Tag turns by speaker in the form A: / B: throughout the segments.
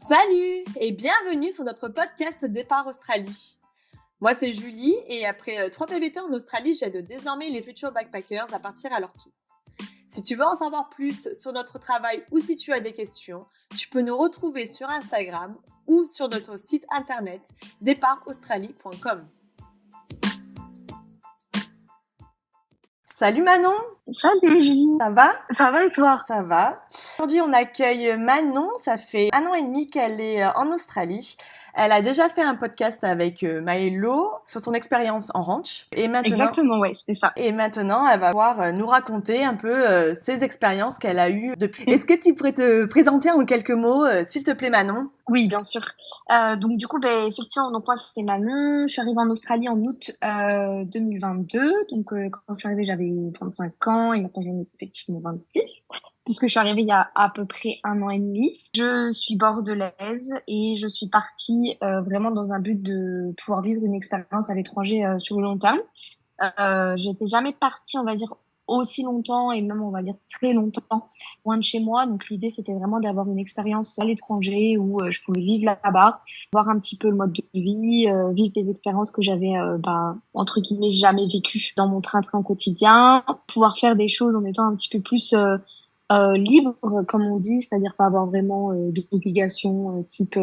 A: Salut et bienvenue sur notre podcast Départ Australie. Moi c'est Julie et après 3 PVT en Australie, j'aide désormais les futurs backpackers à partir à leur tour. Si tu veux en savoir plus sur notre travail ou si tu as des questions, tu peux nous retrouver sur Instagram ou sur notre site internet départaustralie.com. Salut Manon!
B: Salut Julie!
A: Ça va?
B: Ça va et toi?
A: Ça va. Aujourd'hui, on accueille Manon. Ça fait 1 an et demi qu'elle est en Australie. Elle a déjà fait un podcast avec Maëlo sur son expérience en ranch.
B: Exactement, ouais, c'était ça.
A: Et maintenant, elle va pouvoir nous raconter un peu ses expériences qu'elle a eues depuis. Est-ce que tu pourrais te présenter en quelques mots, s'il te plaît, Manon?
B: Oui, bien sûr. Donc du coup, effectivement, donc moi c'était Manon. Je suis arrivée en Australie en août 2022. Donc quand je suis arrivée, j'avais 25 ans et maintenant j'en ai effectivement 26. Puisque je suis arrivée il y a à peu près 1 an et demi. Je suis bordelaise et je suis partie vraiment dans un but de pouvoir vivre une expérience à l'étranger sur le long terme. J'étais jamais partie, on va dire, aussi longtemps et même, on va dire, très longtemps loin de chez moi. Donc, l'idée, c'était vraiment d'avoir une expérience à l'étranger où je pouvais vivre là-bas, voir un petit peu le mode de vie, vivre des expériences que j'avais, entre guillemets, jamais vécues dans mon train-train quotidien, pouvoir faire des choses en étant un petit peu plus libre, comme on dit, c'est-à-dire pas avoir vraiment d'obligations type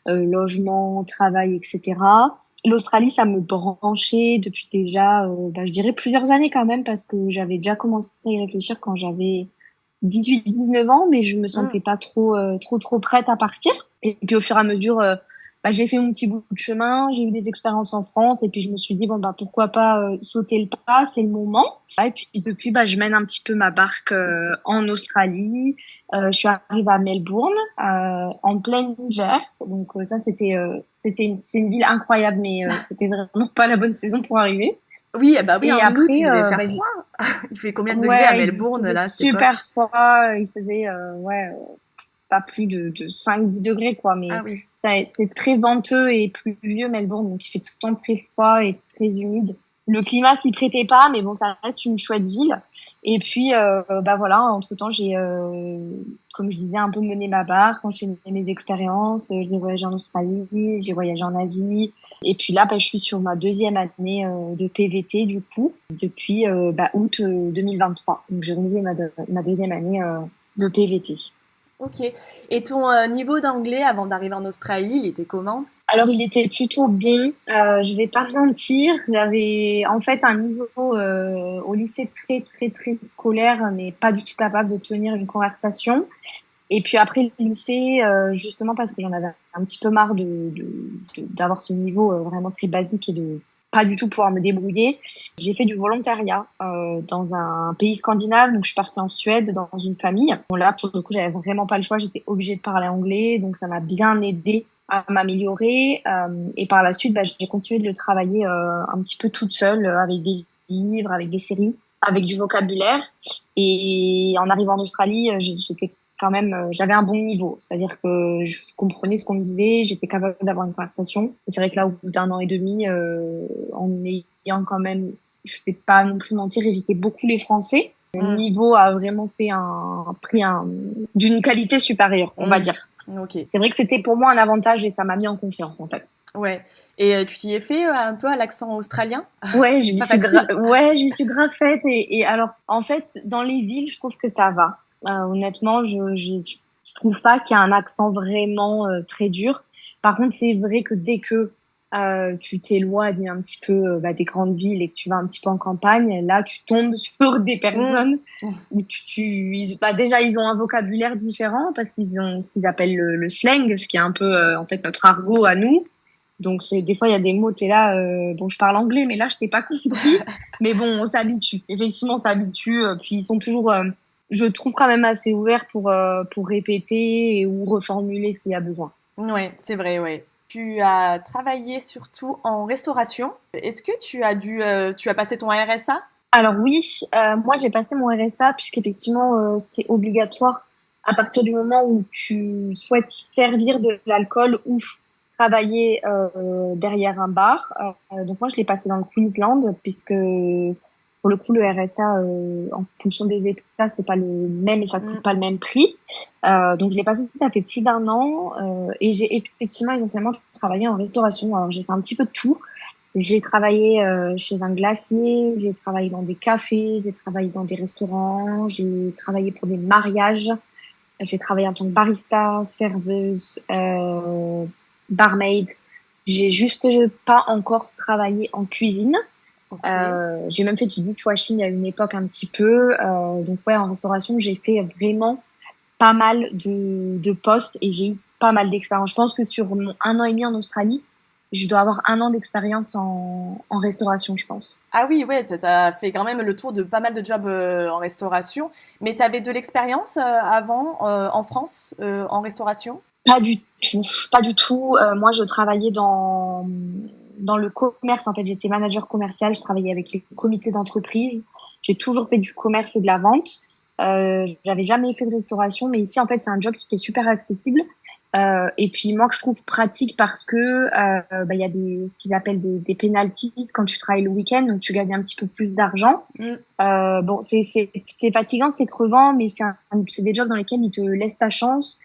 B: logement, travail, etc. L'Australie, ça me branchait depuis déjà, je dirais plusieurs années quand même, parce que j'avais déjà commencé à y réfléchir quand j'avais 18-19 ans, mais je me sentais pas trop prête à partir. Et puis au fur et à mesure, j'ai fait mon petit bout de chemin, j'ai eu des expériences en France, et puis je me suis dit pourquoi pas sauter le pas, c'est le moment. Et puis depuis, je mène un petit peu ma barque en Australie. Je suis arrivée à Melbourne en plein hiver, donc c'est une ville incroyable, mais c'était vraiment pas la bonne saison pour arriver.
A: Oui, oui,
B: Et
A: en
B: après,
A: août, il devait faire froid. Il fait combien de degrés à
B: ouais, il
A: Melbourne,
B: faisait
A: là, à cette
B: super
A: époque?
B: froid. Il faisait, pas plus de 5-10 degrés, quoi. Mais
A: Ah oui.
B: c'est très venteux et pluvieux, Melbourne. Donc, il fait tout le temps très froid et très humide. Le climat s'y prêtait pas, mais bon, ça reste une chouette ville. Et puis, voilà, entre-temps, j'ai, comme je disais, un peu mené ma barque, enchaîné mes expériences. J'ai voyagé en Australie, j'ai voyagé en Asie. Et puis là, je suis sur ma 2e année de PVT, du coup, depuis août 2023. Donc, j'ai renouvelé ma 2e année de PVT.
A: Ok. Et ton niveau d'anglais avant d'arriver en Australie, il était comment?
B: Alors, il était plutôt bon. Je vais pas mentir. J'avais en fait un niveau au lycée très scolaire, mais pas du tout capable de tenir une conversation. Et puis après le lycée, justement parce que j'en avais un petit peu marre d'avoir ce niveau vraiment très basique et de pas du tout pouvoir me débrouiller, j'ai fait du volontariat dans un pays scandinave. Donc je suis partie en Suède dans une famille. Bon là pour le coup j'avais vraiment pas le choix, j'étais obligée de parler anglais, donc ça m'a bien aidé à m'améliorer. Et par la suite, j'ai continué de le travailler un petit peu toute seule avec des livres, avec des séries, avec du vocabulaire. Et en arrivant en Australie, j'étais quand même, j'avais un bon niveau. C'est-à-dire que je comprenais ce qu'on me disait, j'étais capable d'avoir une conversation. Et c'est vrai que là, au bout d'1 an et demi, en ayant quand même, je vais pas non plus mentir, éviter beaucoup les Français, le niveau a vraiment pris d'une qualité supérieure, on va dire.
A: Ok.
B: C'est vrai que c'était pour moi un avantage et ça m'a mis en confiance, en fait.
A: Ouais. Et tu t'y es fait un peu à l'accent australien?
B: Ouais, je m'y
A: Pas
B: suis
A: facile.
B: je m'y suis grave faite. Et alors, en fait, dans les villes, je trouve que ça va. Honnêtement, je trouve pas qu'il y a un accent vraiment très dur. Par contre, c'est vrai que dès que tu t'éloignes un petit peu des grandes villes et que tu vas un petit peu en campagne, là, tu tombes sur des personnes où déjà, ils ont un vocabulaire différent parce qu'ils ont ce qu'ils appellent le slang, ce qui est un peu, en fait, notre argot à nous. Donc, des fois, il y a des mots, t'es là, bon, je parle anglais, mais là, je t'ai pas compris. Mais bon, on s'habitue. Effectivement, on s'habitue. Puis, ils sont toujours, je trouve quand même assez ouverts pour répéter ou reformuler s'il y a besoin.
A: Ouais, c'est vrai, ouais. Tu as travaillé surtout en restauration. Est-ce que tu as passé ton RSA?
B: Alors oui, moi, j'ai passé mon RSA puisqu'effectivement, c'est obligatoire à partir du moment où tu souhaites servir de l'alcool ou travailler derrière un bar. Donc moi, je l'ai passé dans le Queensland puisque Pour le coup, le RSA, en fonction des États, c'est pas le même et ça coûte pas le même prix. Donc je l'ai passé, ça fait plus d'un an, et j'ai effectivement essentiellement travaillé en restauration. Alors j'ai fait un petit peu de tout. J'ai travaillé chez un glacier, j'ai travaillé dans des cafés, j'ai travaillé dans des restaurants, j'ai travaillé pour des mariages, j'ai travaillé en tant que barista, serveuse, barmaid. J'ai juste pas encore travaillé en cuisine.
A: Ok.
B: J'ai même fait du dishwashing à une époque un petit peu. Donc ouais, en restauration, j'ai fait vraiment pas mal de postes et j'ai eu pas mal d'expérience. Je pense que sur mon 1 an et demi en Australie, je dois avoir 1 an d'expérience en restauration, je pense.
A: Ah oui, ouais, t'as fait quand même le tour de pas mal de jobs en restauration. Mais t'avais de l'expérience avant en France en restauration?
B: Pas du tout, pas du tout. Moi, je travaillais dans le commerce. En fait, j'étais manager commercial. Je travaillais avec les comités d'entreprise. J'ai toujours fait du commerce et de la vente. J'avais jamais fait de restauration, mais ici, en fait, c'est un job qui est super accessible. Et puis moi, que je trouve pratique parce que il y a ce qu'ils appellent des penalties quand tu travailles le week-end, donc tu gagnes un petit peu plus d'argent.
A: Mm.
B: Bon, c'est fatigant, c'est crevant, mais c'est des jobs dans lesquels ils te laissent ta chance,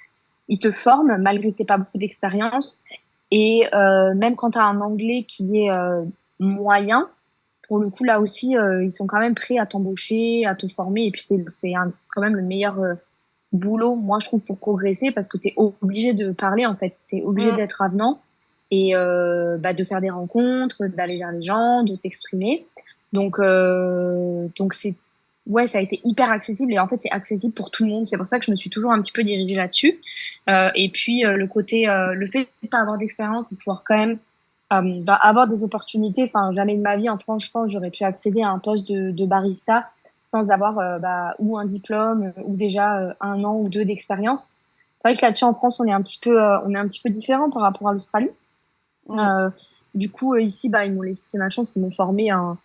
B: ils te forment malgré que t'aies pas beaucoup d'expérience. Et même quand tu as un anglais qui est moyen, pour le coup là aussi, ils sont quand même prêts à t'embaucher, à te former. Et puis quand même le meilleur boulot, moi je trouve, pour progresser, parce que tu es obligé de parler en fait, tu es obligé
A: Mm.
B: d'être avenant et de faire des rencontres, d'aller vers les gens, de t'exprimer. Donc c'est ouais, ça a été hyper accessible et en fait c'est accessible pour tout le monde. C'est pour ça que je me suis toujours un petit peu dirigée là-dessus. Et puis le fait de pas avoir d'expérience et de pouvoir quand même avoir des opportunités. Enfin, jamais de ma vie en France, je pense, j'aurais pu accéder à un poste de barista sans avoir ou un diplôme ou déjà 1 an ou 2 d'expérience. C'est vrai que là-dessus en France, on est un petit peu différent par rapport à l'Australie.
A: Mm.
B: Euh, du coup, ici, ils m'ont laissé ma chance, ils m'ont formé un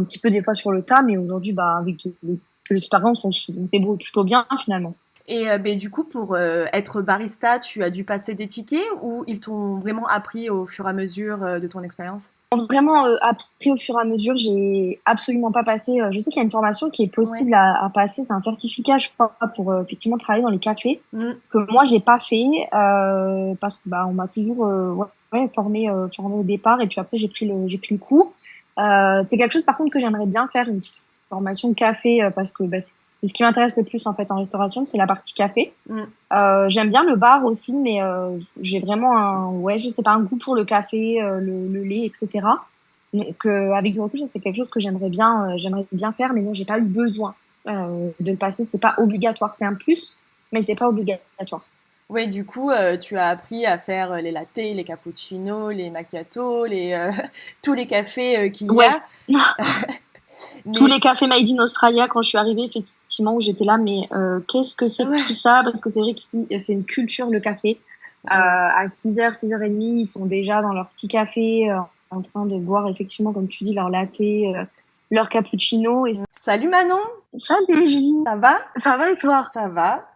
B: petit peu des fois sur le tas, mais aujourd'hui, avec de l'expérience, on se débrouille plutôt bien finalement.
A: Et ben, du coup, pour être barista, tu as dû passer des tickets ou ils t'ont vraiment appris au fur et à mesure de ton expérience?
B: Vraiment appris au fur et à mesure, j'ai absolument pas passé. Je sais qu'il y a une formation qui est
A: Ouais.
B: possible à passer, c'est un certificat, je crois, pour effectivement travailler dans les cafés,
A: Mm.
B: que moi j'ai pas fait parce que on m'a toujours formé au départ et puis après j'ai pris le coup. C'est quelque chose par contre que j'aimerais bien faire, une petite formation café, parce que c'est ce qui m'intéresse le plus en fait en restauration, c'est la partie café.
A: Mm.
B: J'aime bien le bar aussi, mais j'ai vraiment je sais pas, un goût pour le café, le lait, etc. Donc avec du recul, ça, c'est quelque chose que j'aimerais bien faire, mais non, j'ai pas eu besoin de le passer. C'est pas obligatoire, c'est un plus, mais c'est pas obligatoire.
A: Ouais, du coup, tu as appris à faire les lattés, les cappuccinos, les macchiatos, tous les cafés qu'il y
B: Ouais.
A: a.
B: Tous
A: Mais
B: les cafés Made in Australia, quand je suis arrivée, effectivement, où j'étais là, mais qu'est-ce que c'est que tout
A: ouais,
B: ça? Parce que c'est vrai que c'est une culture, le café.
A: ouais.
B: À 6h, 6h30, ils sont déjà dans leur petit café, en train de boire, effectivement, comme tu dis, leur latte, leur cappuccino.
A: Salut Manon,
B: Salut Julie,
A: ça va?
B: ça va et toi?
A: Ça va.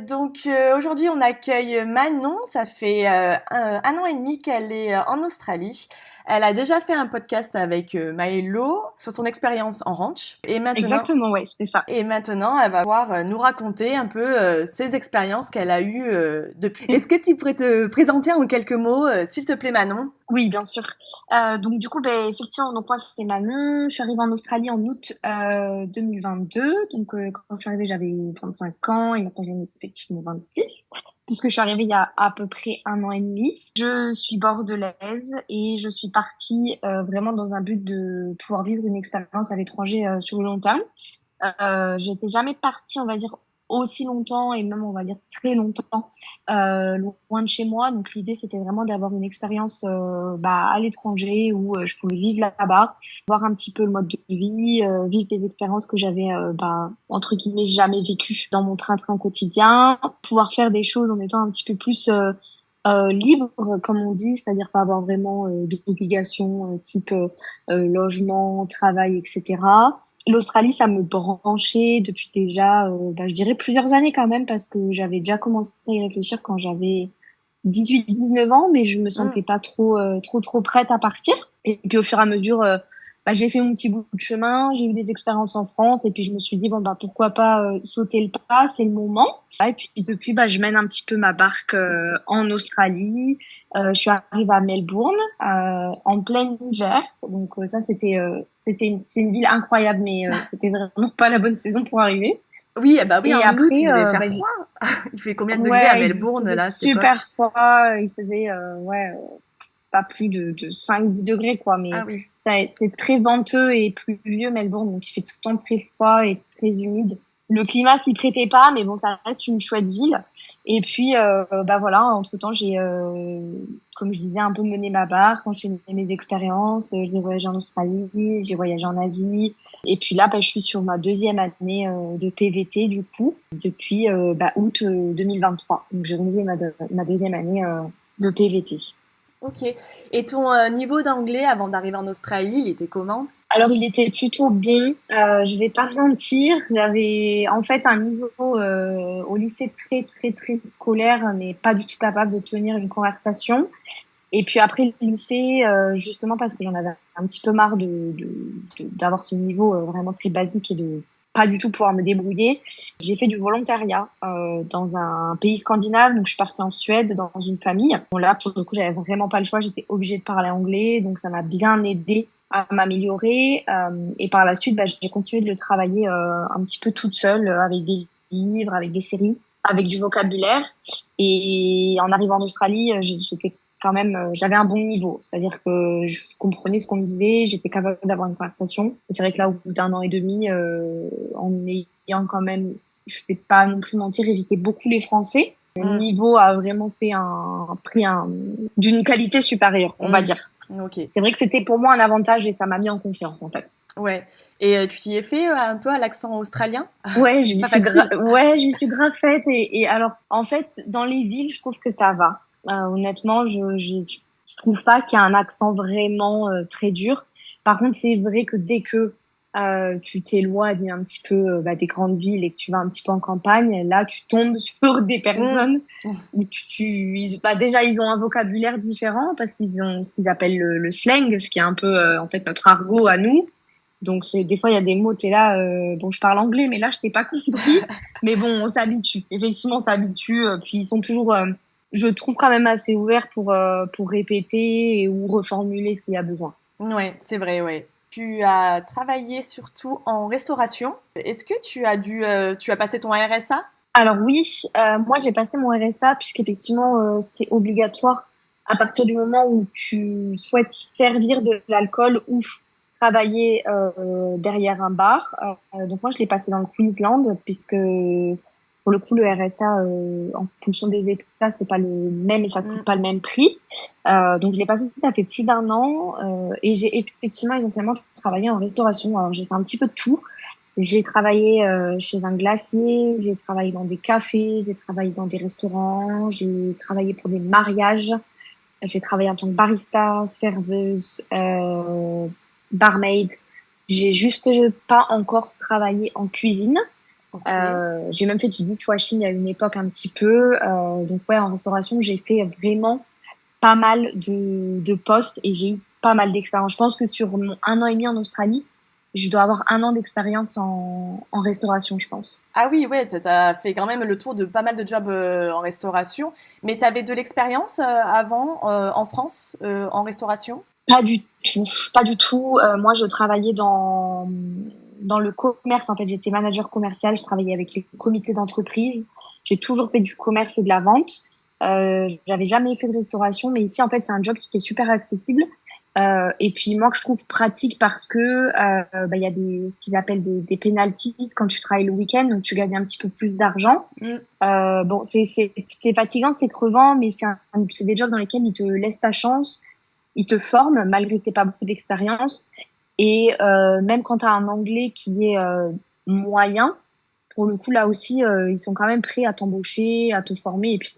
A: Donc aujourd'hui on accueille Manon, ça fait 1 an et demi qu'elle est en Australie. Elle a déjà fait un podcast avec Maëlo sur son expérience en ranch
B: Exactement, ouais, c'était ça.
A: et maintenant elle va pouvoir nous raconter un peu ses expériences qu'elle a eues depuis. Est-ce que tu pourrais te présenter en quelques mots, s'il te plaît Manon?
B: Oui, bien sûr. Donc du coup, effectivement, donc moi c'était Manon. Je suis arrivée en Australie en août 2022. Donc quand je suis arrivée, j'avais 25 ans et maintenant j'en ai effectivement 26. Puisque je suis arrivée il y a à peu près 1 an et demi. Je suis bordelaise et je suis partie vraiment dans un but de pouvoir vivre une expérience à l'étranger sur le long terme. J'étais jamais partie, on va dire, aussi longtemps et même, on va dire, très longtemps loin de chez moi. Donc, l'idée, c'était vraiment d'avoir une expérience à l'étranger où je pouvais vivre là-bas, voir un petit peu le mode de vie, vivre des expériences que j'avais, entre guillemets, jamais vécues dans mon train-train quotidien, pouvoir faire des choses en étant un petit peu plus libre, comme on dit, c'est-à-dire pas avoir vraiment d'obligations type logement, travail, etc. L'Australie, ça me branchait depuis déjà, je dirais plusieurs années quand même, parce que j'avais déjà commencé à y réfléchir quand j'avais 18, 19 ans, mais je me
A: Mm.
B: sentais pas trop prête à partir. Et puis au fur et à mesure, j'ai fait mon petit bout de chemin, j'ai eu des expériences en France et puis je me suis dit bon bah pourquoi pas sauter le pas, c'est le moment. Et puis depuis je mène un petit peu ma barque en Australie. Je suis arrivée à Melbourne en plein hiver, donc ça c'est une ville incroyable mais c'était vraiment pas la bonne saison pour arriver.
A: Oui, bah oui,
B: Et
A: en août,
B: après
A: il devait faire froid. Il fait combien de degrés à
B: ouais il
A: Melbourne,
B: faisait
A: là, à cette
B: super
A: époque?
B: froid, il faisait pas plus de 5-10 degrés, quoi.
A: Ah
B: Mais
A: oui.
B: c'est très venteux et pluvieux, Melbourne. Donc, il fait tout le temps très froid et très humide. Le climat s'y prêtait pas, mais bon, ça reste une chouette ville. Et puis, voilà, entre-temps, comme je disais, un peu mené ma barque, enchaîné mes expériences. J'ai voyagé en Australie, j'ai voyagé en Asie. Et puis là, je suis sur ma deuxième année de PVT, du coup, depuis août 2023. Donc, j'ai renouvelé ma deuxième année de PVT.
A: Ok. Et ton niveau d'anglais avant d'arriver en Australie, il était comment?
B: Alors, il était plutôt bon. Je vais pas mentir. J'avais en fait un niveau au lycée très très très scolaire, mais pas du tout capable de tenir une conversation. Et puis après le lycée, justement parce que j'en avais un petit peu marre d'avoir ce niveau vraiment très basique et de pas du tout pouvoir me débrouiller, j'ai fait du volontariat dans un pays scandinave. Donc je suis partie en Suède dans une famille. Bon là pour le coup j'avais vraiment pas le choix, j'étais obligée de parler anglais, donc ça m'a bien aidé à m'améliorer. Et par la suite, j'ai continué de le travailler un petit peu toute seule avec des livres, avec des séries, avec du vocabulaire. Et en arrivant en Australie, j'étais quand même, j'avais un bon niveau. C'est-à-dire que je comprenais ce qu'on me disait, j'étais capable d'avoir une conversation. Et c'est vrai que là, au bout d'un an et demi, en ayant quand même, je vais pas non plus mentir, éviter beaucoup les Français, le
A: Hmm,
B: niveau a vraiment pris d'une qualité supérieure, on va
A: hmm.
B: dire.
A: Ok.
B: C'est vrai que c'était pour moi un avantage et ça m'a mis en confiance, en fait.
A: Ouais. Et tu t'y es fait un peu à l'accent australien?
B: Ouais,
A: Pas facile.
B: je me suis grave faite et alors, en fait, dans les villes, je trouve que ça va. Honnêtement, je trouve pas qu'il y a un accent vraiment très dur. Par contre, c'est vrai que dès que tu t'éloignes un petit peu des grandes villes et que tu vas un petit peu en campagne, là, tu tombes sur des
A: Hmm.
B: personnes où déjà, ils ont un vocabulaire différent parce qu'ils ont ce qu'ils appellent le slang, ce qui est un peu, en fait, notre argot à nous. Donc des fois il y a des mots t'es là bon je parle anglais mais là je t'ai pas compris, mais bon on s'habitue, effectivement on s'habitue, puis ils sont toujours je trouve quand même assez ouverts pour répéter ou reformuler s'il y a besoin.
A: Ouais, c'est vrai, ouais. Tu as travaillé surtout en restauration. Est-ce que tu as passé ton RSA?
B: Alors oui, moi j'ai passé mon RSA puisqu'effectivement c'est obligatoire à partir du moment où tu souhaites servir de l'alcool ou travailler derrière un bar. Donc moi je l'ai passé dans le Queensland puisque pour le coup le RSA en fonction des États c'est pas le même et ça
A: Hmm.
B: coûte pas le même prix. Donc je l'ai passé, ça fait plus d'un an et j'ai effectivement essentiellement travaillé en restauration. Alors j'ai fait un petit peu de tout. J'ai travaillé chez un glacier, j'ai travaillé dans des cafés, j'ai travaillé dans des restaurants, j'ai travaillé pour des mariages, j'ai travaillé en tant que barista, serveuse, barmaid. J'ai juste pas encore travaillé en cuisine.
A: Ok.
B: J'ai même fait du dishwashing à une époque un petit peu. Donc ouais, en restauration, j'ai fait vraiment pas mal de postes et j'ai eu pas mal d'expérience. Je pense que sur mon 1 an et demi en Australie, je dois avoir 1 an d'expérience en restauration, je pense.
A: Ah oui, ouais, t'as fait quand même le tour de pas mal de jobs en restauration. Mais tu avais de l'expérience avant en France en restauration?
B: Pas du tout, pas du tout. Moi, je travaillais dans le commerce. En fait, j'étais manager commercial. Je travaillais avec les comités d'entreprise. J'ai toujours fait du commerce et de la vente. J'avais jamais fait de restauration, mais ici, en fait, c'est un job qui est super accessible. Et puis moi, que je trouve pratique parce que il y a ce qu'ils appellent des penalties quand tu travailles le week-end, donc tu gagnes un petit peu plus d'argent.
A: Hmm.
B: Bon, c'est fatigant, c'est crevant, mais c'est des jobs dans lesquels ils te laissent ta chance, ils te forment malgré que t'aies pas beaucoup d'expérience. Et même quand tu as un anglais qui est moyen, pour le coup, là aussi, ils sont quand même prêts à t'embaucher, à te former. Et puis,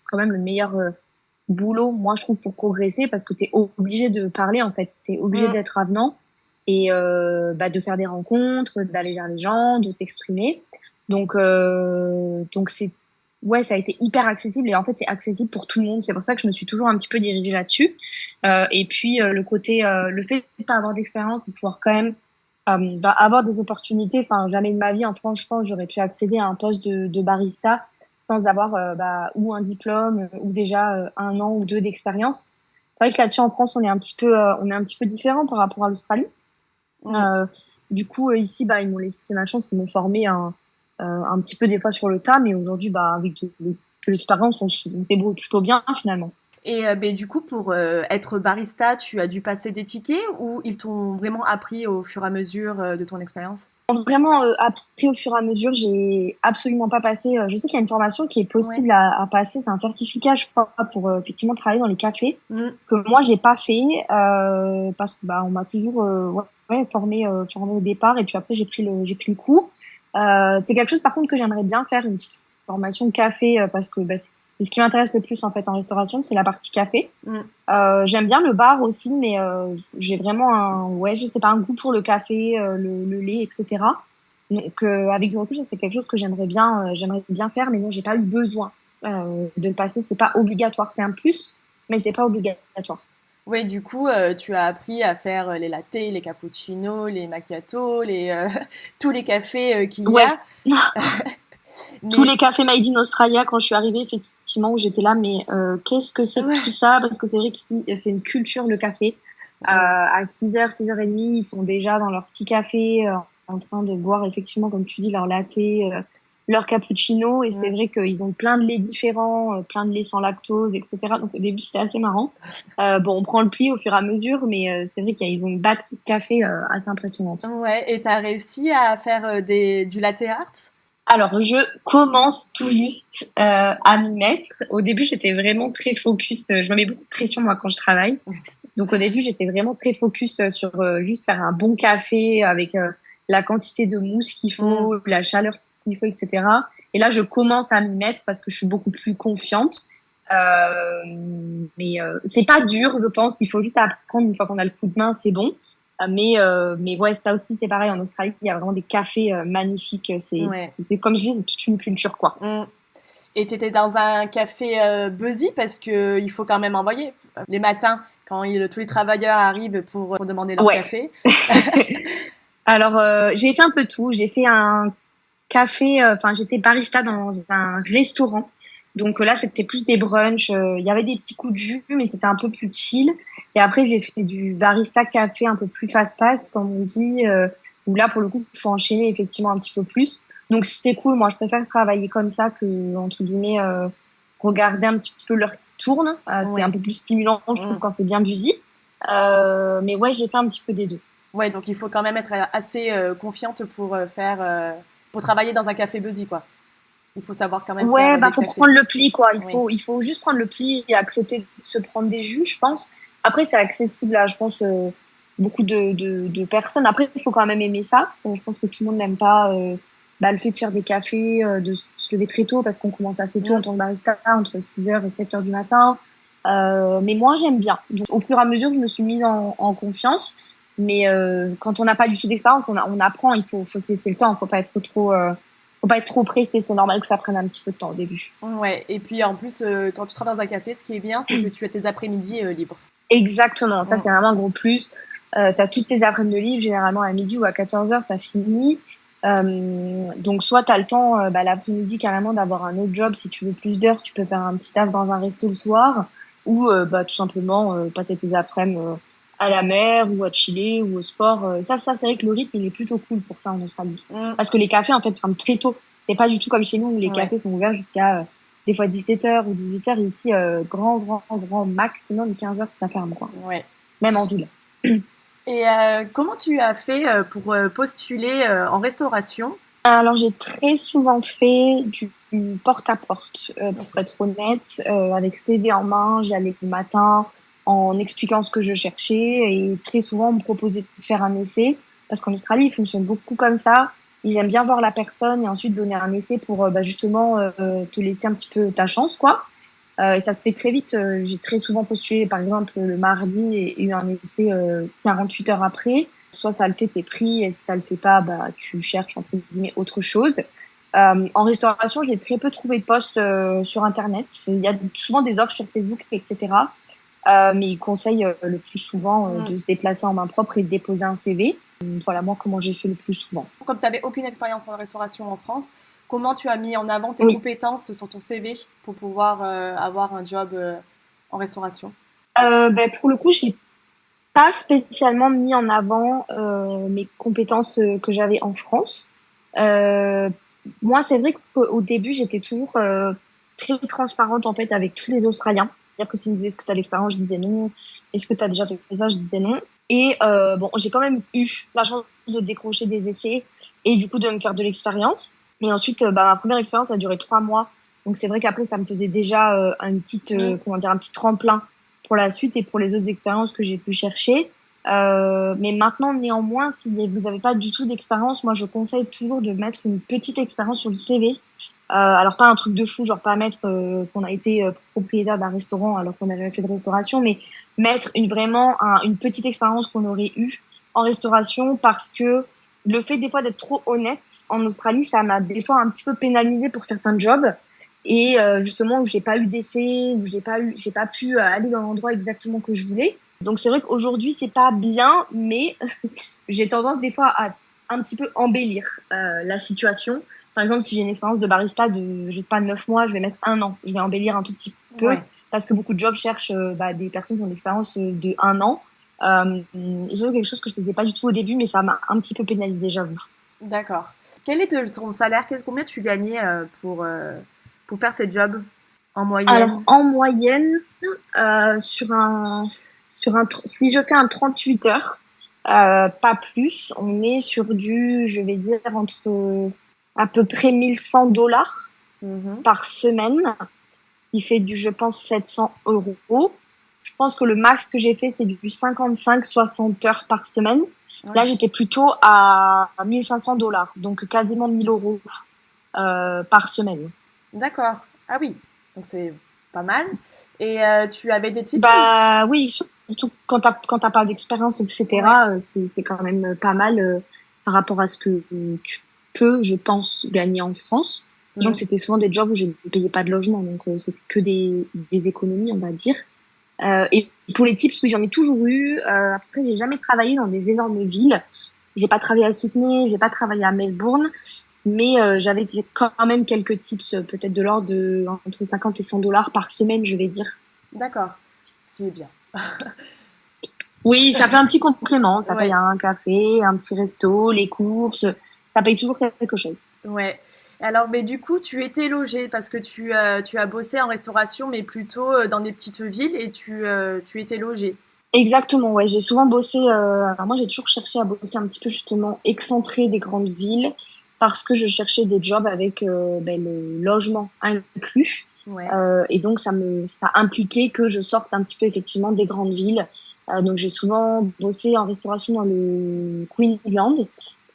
B: quand même le meilleur boulot, moi, je trouve, pour progresser, parce que tu es obligé de parler, en fait. Tu es obligé
A: Hmm.
B: d'être avenant et de faire des rencontres, d'aller vers les gens, de t'exprimer. Donc c'est ouais, ça a été hyper accessible et en fait, c'est accessible pour tout le monde. C'est pour ça que je me suis toujours un petit peu dirigée là-dessus. Et puis, le fait de pas avoir d'expérience et de pouvoir quand même avoir des opportunités. Enfin, jamais de ma vie en France, je pense, j'aurais pu accéder à un poste de barista sans avoir ou un diplôme ou déjà 1 an ou 2 d'expérience. C'est vrai que là-dessus, en France, on est un petit peu différent par rapport à l'Australie.
A: Mm.
B: Euh, du coup, ici, ils m'ont laissé ma chance, ils m'ont formé un petit peu des fois sur le tas, mais aujourd'hui, avec de l'expérience, on se débrouille plutôt bien finalement.
A: Et ben, du coup, pour être barista, tu as dû passer des tickets ou ils t'ont vraiment appris au fur et à mesure de ton expérience?
B: Vraiment, appris au fur et à mesure, j'ai absolument pas passé. Je sais qu'il y a une formation qui est
A: Ouais.
B: possible à passer, c'est un certificat, je crois, pour effectivement travailler dans les cafés,
A: Mm.
B: que moi j'ai pas fait parce que on m'a toujours formé au départ et puis après j'ai pris le cours. C'est quelque chose par contre que j'aimerais bien faire, une petite formation café parce que c'est ce qui m'intéresse le plus en fait en restauration, c'est la partie café.
A: Mm.
B: J'aime bien le bar aussi, mais j'ai vraiment je sais pas, un goût pour le café, le lait, etc. Donc avec du recul, ça, c'est quelque chose que j'aimerais bien faire, mais non, j'ai pas eu besoin de le passer. C'est pas obligatoire, c'est un plus, mais c'est pas obligatoire.
A: Oui, du coup, tu as appris à faire les lattés, les cappuccinos, les macchiatos, tous les cafés qu'il y
B: Ouais,
A: a.
B: tous
A: Mais
B: les cafés made in Australia quand je suis arrivée, effectivement, où j'étais là, mais qu'est-ce que c'est que tout
A: ouais,
B: ça? Parce que c'est vrai que c'est une culture, le café.
A: ouais.
B: À 6h, 6h30, ils sont déjà dans leur petit café, en train de boire, effectivement, comme tu dis, leur latte, leur cappuccino. Et c'est
A: Mm.
B: vrai qu'ils ont plein de laits différents, plein de laits sans lactose, etc. Donc au début, c'était assez marrant. On prend le pli au fur et à mesure, mais c'est vrai qu'ils ont une batterie de café assez impressionnante.
A: Ouais, et tu as réussi à faire du latte art?
B: Alors, je commence tout juste à m'y mettre. Au début, j'étais vraiment très focus. Je me mets beaucoup de pression, moi, quand je travaille. Donc, au début, j'étais vraiment très focus sur juste faire un bon café avec la quantité de mousse qu'il
A: Mm.
B: faut, la chaleur qu'il faut, etc. Et là, je commence à m'y mettre parce que je suis beaucoup plus confiante. Mais c'est pas dur, je pense. Il faut juste apprendre une fois qu'on a le coup de main, c'est bon. Mais ouais, ça aussi, c'est pareil. En Australie, il y a vraiment des cafés magnifiques.
A: Ouais.
B: C'est comme je dis, c'est toute une culture, quoi.
A: Mm. Et tu étais dans un café busy parce que il faut quand même envoyer les matins quand tous les travailleurs arrivent pour demander leur
B: Ouais.
A: café.
B: Alors, j'ai fait un peu tout. J'ai fait un café, j'étais barista dans un restaurant. Donc là, c'était plus des brunchs. Il y avait des petits coups de jus, mais c'était un peu plus chill. Et après, j'ai fait du barista café un peu plus fast-paced, comme on dit, où là, pour le coup, il faut enchaîner effectivement un petit peu plus. Donc c'était cool. Moi, je préfère travailler comme ça que, entre guillemets, regarder un petit peu l'heure qui tourne. C'est un
A: Ouais.
B: peu plus stimulant, je trouve,
A: Mm.
B: quand c'est bien busy. Mais ouais, j'ai fait un petit peu des deux.
A: Ouais, donc il faut quand même être assez confiante pour pour travailler dans un café busy, quoi. Il faut savoir quand même
B: Ouais,
A: faire des
B: faut
A: cafés.
B: prendre le pli, quoi.
A: Oui.
B: Il faut juste prendre le pli et accepter de se prendre des jus, je pense. Après, c'est accessible à, je pense, beaucoup de personnes. Après, il faut quand même aimer ça. Je pense que tout le monde n'aime pas le fait de faire des cafés, de se lever très tôt parce qu'on commence assez tôt en
A: Mm.
B: tant que barista, entre 6h et 7h du matin. Mais moi, j'aime bien. Donc, au fur et à mesure, je me suis mise en confiance. Mais quand on n'a pas du tout d'expérience, on apprend. Faut se laisser le temps. Faut pas être trop pressé. C'est normal que ça prenne un petit peu de temps au début.
A: Ouais. Et puis en plus, quand tu travailles dans un café, ce qui est bien, c'est que tu as tes après-midi libres.
B: Exactement. Ça,
A: Mm.
B: c'est vraiment un gros plus. T'as toutes tes après-midi de livre, généralement à midi ou à 14h, t'as fini. Donc, soit t'as le temps, l'après-midi, carrément, d'avoir un autre job. Si tu veux plus d'heures, tu peux faire un petit taf dans un resto le soir. Ou, tout simplement, passer tes après-midi à la mer ou à chiller ou au sport. Ça, c'est vrai que le rythme, il est plutôt cool pour ça en Australie.
A: Mm.
B: Parce que les cafés, en fait, ferment très tôt. C'est pas du tout comme chez nous où les
A: Ouais.
B: cafés sont ouverts jusqu'à des fois 17h ou 18h. Ici, grand maximum 15h, ça ferme, quoi.
A: Ouais.
B: Même en ville.
A: Et comment tu as fait pour postuler en restauration?
B: Alors, j'ai très souvent fait du porte-à-porte, pour être honnête, avec CV en main. J'y allais le matin en expliquant ce que je cherchais et très souvent, on me proposait de faire un essai parce qu'en Australie, ils fonctionnent beaucoup comme ça. Ils aiment bien voir la personne et ensuite donner un essai pour justement te laisser un petit peu ta chance, quoi. Et ça se fait très vite. J'ai très souvent postulé, par exemple, le mardi et eu un essai 48 heures après. Soit ça le fait, t'es pris, et si ça le fait pas, tu cherches entre guillemets autre chose. En restauration, j'ai très peu trouvé de postes sur Internet. Il y a souvent des offres sur Facebook, etc. Mais ils conseillent le plus souvent
A: Mm.
B: de se déplacer en main propre et de déposer un CV. Voilà, moi, comment j'ai fait le plus souvent.
A: Comme tu n'avais aucune expérience en restauration en France, comment tu as mis en avant tes
B: Oui.
A: compétences sur ton CV pour pouvoir avoir un job en restauration?
B: Pour le coup, j'ai pas spécialement mis en avant mes compétences que j'avais en France. Euh, Moi, c'est vrai qu'au début, j'étais toujours très transparente en fait avec tous les Australiens. C'est-à-dire que s'ils me disaient est-ce que tu as l'expérience, je disais non. Est-ce que tu as déjà fait ça, je disais non. Et bon, j'ai quand même eu la chance de décrocher des essais et du coup de me faire de l'expérience. Et ensuite, ma première expérience a duré 3 mois. Donc c'est vrai qu'après, ça me faisait déjà une petite,
A: Mm.
B: comment dire, un petit tremplin pour la suite et pour les autres expériences que j'ai pu chercher. Mais maintenant, néanmoins, si vous n'avez pas du tout d'expérience, moi, je conseille toujours de mettre une petite expérience sur le CV. Alors pas un truc de fou, genre pas mettre qu'on a été propriétaire d'un restaurant alors qu'on n'a jamais fait de restauration, mais mettre une petite expérience qu'on aurait eue en restauration parce que le fait des fois d'être trop honnête en Australie, ça m'a des fois un petit peu pénalisé pour certains jobs et justement où j'ai pas eu d'essai, où j'ai pas pu aller dans l'endroit exactement que je voulais. Donc c'est vrai qu'aujourd'hui c'est pas bien, mais j'ai tendance des fois à un petit peu embellir la situation. Par exemple, si j'ai une expérience de barista de, je sais pas, 9 mois, je vais mettre 1 an. Je vais embellir un tout petit peu
A: Ouais,
B: parce que beaucoup de jobs cherchent des personnes qui ont une expérience de 1 an. Et c'est quelque chose que je faisais pas du tout au début, mais ça m'a un petit peu pénalisé, j'avoue.
A: d'accord. Quel est ton salaire? Combien tu gagnais pour faire ces jobs en
B: Alors,
A: moyenne?
B: en moyenne, si je fais un 38 heures, pas plus, on est sur je vais dire, entre à peu près 1 100 $
A: Mhm.
B: par semaine, qui fait je pense, 700 euros. Je pense que le max que j'ai fait, c'est du 55-60 heures par semaine. Là,
A: Ouais,
B: j'étais plutôt à 1 500 $, donc quasiment 1 000 € par semaine.
A: d'accord. Ah oui, donc c'est pas mal. Et tu avais des tips
B: Bah oui, surtout quand t'as pas d'expérience,
A: Ouais.
B: etc. C'est quand même pas mal par rapport à ce que tu peux, je pense, gagner en France. Sachant que
A: Mm.
B: c'était souvent des jobs où je ne payais pas de logement, donc c'est que des économies, on va dire. Et pour les tips, oui, j'en ai toujours eu. Après, j'ai jamais travaillé dans des énormes villes. J'ai pas travaillé à Sydney, j'ai pas travaillé à Melbourne, mais j'avais quand même quelques tips, peut-être de l'ordre de entre 50 et 100 $ par semaine, je vais dire.
A: D'accord, ce qui est bien.
B: Oui, ça fait un petit complément. Ça paye
A: Ouais,
B: un café, un petit resto, les courses. Ça paye toujours quelque chose.
A: ouais. Alors, mais du coup, tu étais logée parce que tu as bossé en restauration, mais plutôt dans des petites villes et tu étais logée.
B: Exactement, ouais. J'ai souvent bossé. Alors moi, j'ai toujours cherché à bosser un petit peu justement excentré des grandes villes parce que je cherchais des jobs avec le logement inclus.
A: Ouais,
B: Et donc ça impliquait que je sorte un petit peu effectivement des grandes villes. Donc j'ai souvent bossé en restauration dans le Queensland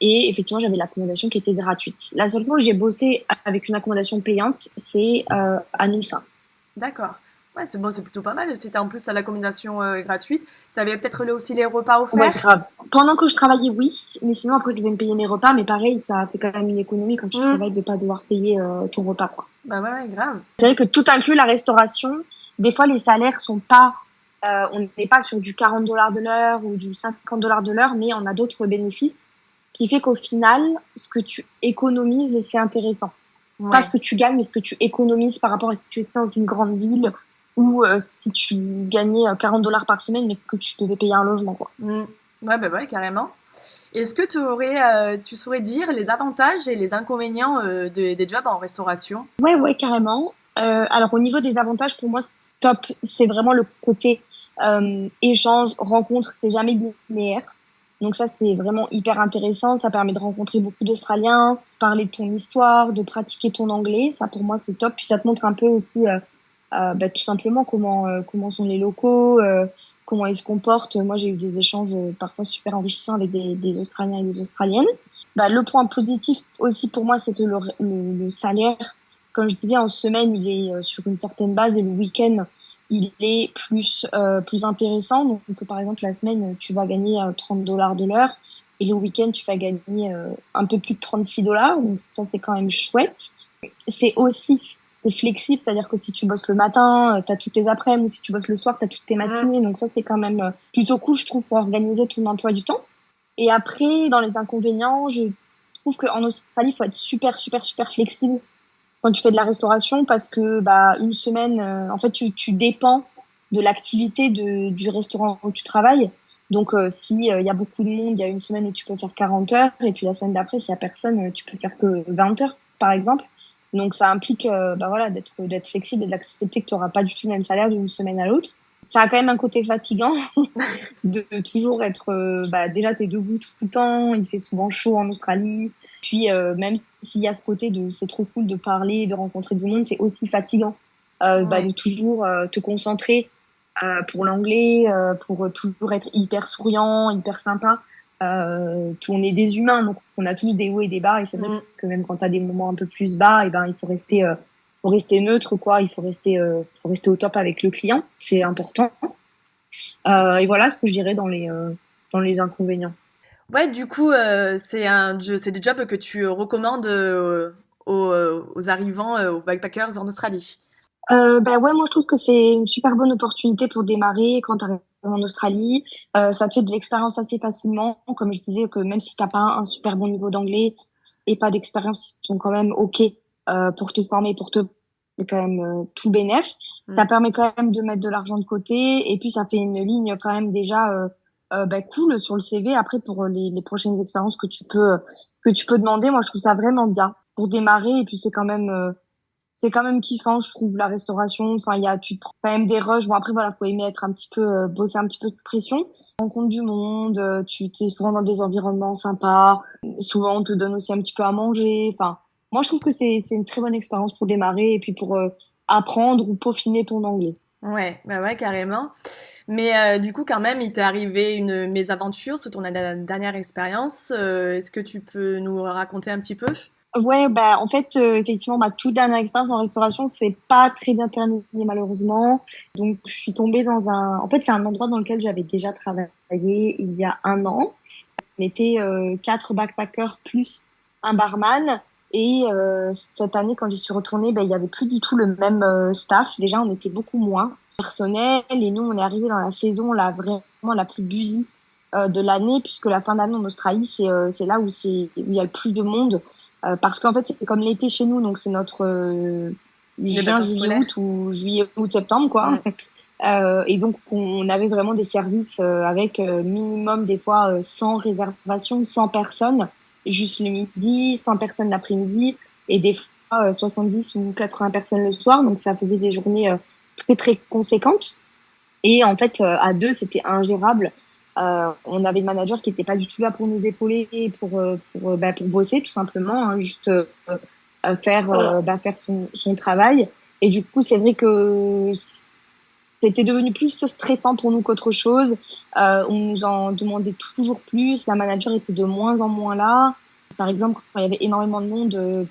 B: et effectivement j'avais l'accommodation qui était gratuite. La seule fois où j'ai bossé avec une accommodation payante, c'est à Noosa.
A: d'accord. Ouais, c'est bon, c'est plutôt pas mal. C'était en plus à l'accommodation gratuite. Tu avais peut-être aussi les repas
B: Ouais,
A: offerts.
B: grave. Pendant que je travaillais, oui, mais sinon après je devais me payer mes repas, mais pareil, ça fait quand même une économie quand tu
A: Mm.
B: travailles de pas devoir payer ton repas, quoi.
A: Bah ouais, ouais, grave.
B: C'est vrai que tout inclus la restauration, des fois les salaires sont pas, on n'est pas sur du 40 $ de l'heure ou du 50 $ de l'heure, mais on a d'autres bénéfices, ce qui fait qu'au final, ce que tu économises, c'est intéressant. Pas ce
A: Ouais.
B: que tu gagnes, mais ce que tu économises par rapport à si tu étais dans une grande ville ou si tu gagnais 40 $ par semaine, mais que tu devais payer un logement, quoi.
A: Mm. Ouais, bah ouais, carrément. Est-ce que tu saurais dire les avantages et les inconvénients des jobs en restauration?
B: Ouais, ouais, carrément. Alors au niveau des avantages, pour moi, top, c'est vraiment le côté échange, rencontre, c'est jamais linéaire. Donc ça, c'est vraiment hyper intéressant. Ça permet de rencontrer beaucoup d'Australiens, parler de ton histoire, de pratiquer ton anglais. Ça, pour moi, c'est top. Puis ça te montre un peu aussi, tout simplement comment sont les locaux, comment ils se comportent. Moi, j'ai eu des échanges parfois super enrichissants avec des Australiens et des Australiennes. Le point positif aussi pour moi, c'est que le salaire, comme je disais, en semaine, il est sur une certaine base et le week-end, il est plus intéressant. Donc, par exemple, la semaine, tu vas gagner 30 $ de l'heure et le week-end, tu vas gagner un peu plus de $36. Donc ça, c'est quand même chouette. C'est aussi c'est flexible, c'est-à-dire que si tu bosses le matin, tu as toutes tes après-midi, ou si tu bosses le soir, tu as toutes tes matinées. Donc ça, c'est quand même plutôt cool, je trouve, pour organiser ton emploi du temps. Et après, dans les inconvénients, je trouve qu'en Australie, il faut être super, super, super flexible quand tu fais de la restauration parce que bah une semaine, en fait, tu dépends de l'activité du restaurant où tu travailles. Donc, si il y a beaucoup de monde, il y a une semaine où tu peux faire 40 heures, et puis la semaine d'après, s'il y a personne, tu peux faire que 20 heures, par exemple. Donc, ça implique, bah voilà, d'être flexible et d'accepter que tu auras pas du tout le même salaire d'une semaine à l'autre. Ça a quand même un côté fatigant de toujours être, bah déjà t'es debout tout le temps, il fait souvent chaud en Australie. Puis même s'il y a ce côté de c'est trop cool de parler, de rencontrer du monde, c'est aussi fatigant bah, de
A: Ouais.
B: toujours te concentrer pour l'anglais, pour toujours être hyper souriant, hyper sympa. On est des humains, donc on a tous des hauts et des bas. Et c'est vrai
A: Mm.
B: que même quand t'as des moments un peu plus bas, et ben il faut rester neutre, quoi. Faut rester au top avec le client, c'est important. Et voilà ce que je dirais dans les inconvénients.
A: Ouais, du coup, c'est des jobs que tu recommandes aux arrivants, aux backpackers en Australie.
B: Ben ouais, moi je trouve que c'est une super bonne opportunité pour démarrer quand tu arrives en Australie. Ça te fait de l'expérience assez facilement. Comme je disais, que même si t'as pas super bon niveau d'anglais et pas d'expérience, ils sont quand même OK pour te former, c'est quand même tout bénef. Ça
A: Mm.
B: permet quand même de mettre de l'argent de côté et puis ça fait une ligne quand même déjà ben, cool sur le CV. Après pour les prochaines expériences que tu peux demander, moi je trouve ça vraiment bien pour démarrer et puis c'est quand même kiffant, je trouve, la restauration. Enfin, tu te prends quand même des rushs. Bon, après, voilà, faut aimer être un petit peu, bosser un petit peu de pression. Tu rencontres du monde, tu t'es souvent dans des environnements sympas. Souvent, on te donne aussi un petit peu à manger. Enfin, moi, je trouve que c'est une très bonne expérience pour démarrer et puis pour apprendre ou peaufiner ton anglais.
A: Ouais, bah ouais, carrément. Mais du coup, quand même, il t'est arrivé une mésaventure sous ton dernière expérience. Est-ce que tu peux nous raconter un petit peu?
B: Ouais, bah en fait, effectivement, ma toute dernière expérience en restauration, c'est pas très bien terminé malheureusement. Donc, je suis tombée dans en fait, c'est un endroit dans lequel j'avais déjà travaillé il y a un an. On était quatre backpackers plus un barman. Et cette année, quand j'y suis retournée, ben, il y avait plus du tout le même staff. Déjà, on était beaucoup moins personnel. Et nous, on est arrivé dans la saison là vraiment la plus busy de l'année, puisque la fin d'année en Australie, c'est là où où il y a le plus de monde. Parce qu'en fait, c'est comme l'été chez nous, donc c'est notre
A: Les
B: juin,
A: vacances
B: juillet,
A: scolaires?
B: août ou juillet, août, septembre, quoi.
A: Mm.
B: Et donc, on avait vraiment des services avec minimum des fois 100 réservations, 100 personnes juste le midi, 100 personnes l'après-midi et des fois 70 ou 80 personnes le soir. Donc, ça faisait des journées très, très conséquentes. Et en fait, à deux, c'était ingérable. On avait le manager qui était pas du tout là pour nous épauler, pour bosser tout simplement, hein, juste faire son travail. Et du coup, c'est vrai que c'était devenu plus stressant pour nous qu'autre chose. On nous en demandait toujours plus. La manager était de moins en moins là. Par exemple, quand il y avait énormément de monde,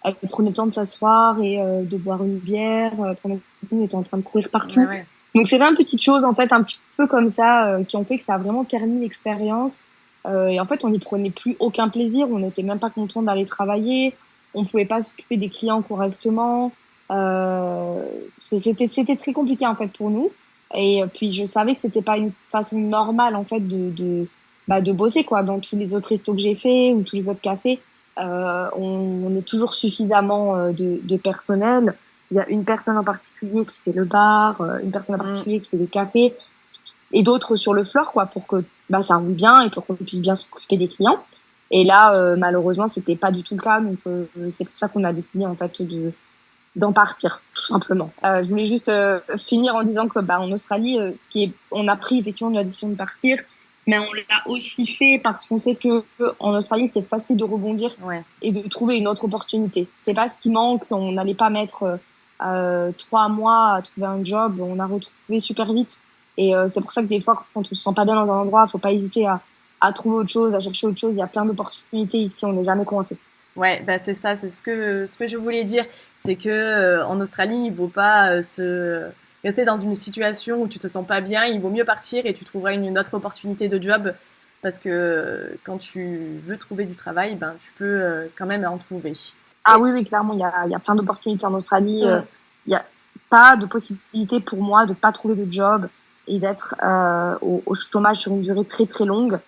B: elle prenait le temps de s'asseoir et de boire une bière pendant que nous on était en train de courir
A: Ouais,
B: partout.
A: ouais.
B: Donc c'est plein de petites choses en fait un petit peu comme ça qui ont fait que ça a vraiment terni l'expérience. Et en fait, on n'y prenait plus aucun plaisir. On n'était même pas content d'aller travailler. On pouvait pas s'occuper des clients correctement. Euh, c'était très compliqué en fait pour nous. Et puis je savais que c'était pas une façon normale en fait de bosser quoi. Dans tous les autres restos que j'ai fait ou tous les autres cafés, on est toujours suffisamment de personnel. Il y a une personne en particulier qui fait le bar, une personne en
A: Mm.
B: particulier qui fait les cafés et d'autres sur le floor quoi pour que bah ça roule bien et pour qu'on puisse bien s'occuper des clients. Et là malheureusement c'était pas du tout le cas donc c'est pour ça qu'on a décidé en fait d'en partir, tout simplement. Je voulais juste finir en disant que bah en Australie, on a pris effectivement la décision de partir, mais on l'a aussi fait parce qu'on sait que en Australie c'est facile de rebondir
A: Ouais.
B: et de trouver une autre opportunité. C'est pas ce qui manque, on n'allait pas mettre 3 mois à trouver un job, on a retrouvé super vite. Et c'est pour ça que des fois quand on se sent pas bien dans un endroit, faut pas hésiter à trouver autre chose, à chercher autre chose. Il y a plein d'opportunités ici, on n'est jamais coincé.
A: Ouais, bah c'est ça, c'est ce que je voulais dire. C'est que en Australie, il vaut pas se rester dans une situation où tu te sens pas bien. Il vaut mieux partir et tu trouveras une autre opportunité de job parce que quand tu veux trouver du travail, ben, tu peux quand même en trouver.
B: Ah oui, oui, clairement, il y a plein d'opportunités en Australie.
A: Mm.
B: Il y a pas de possibilité pour moi de pas trouver de job et d'être au chômage sur une durée très très longue.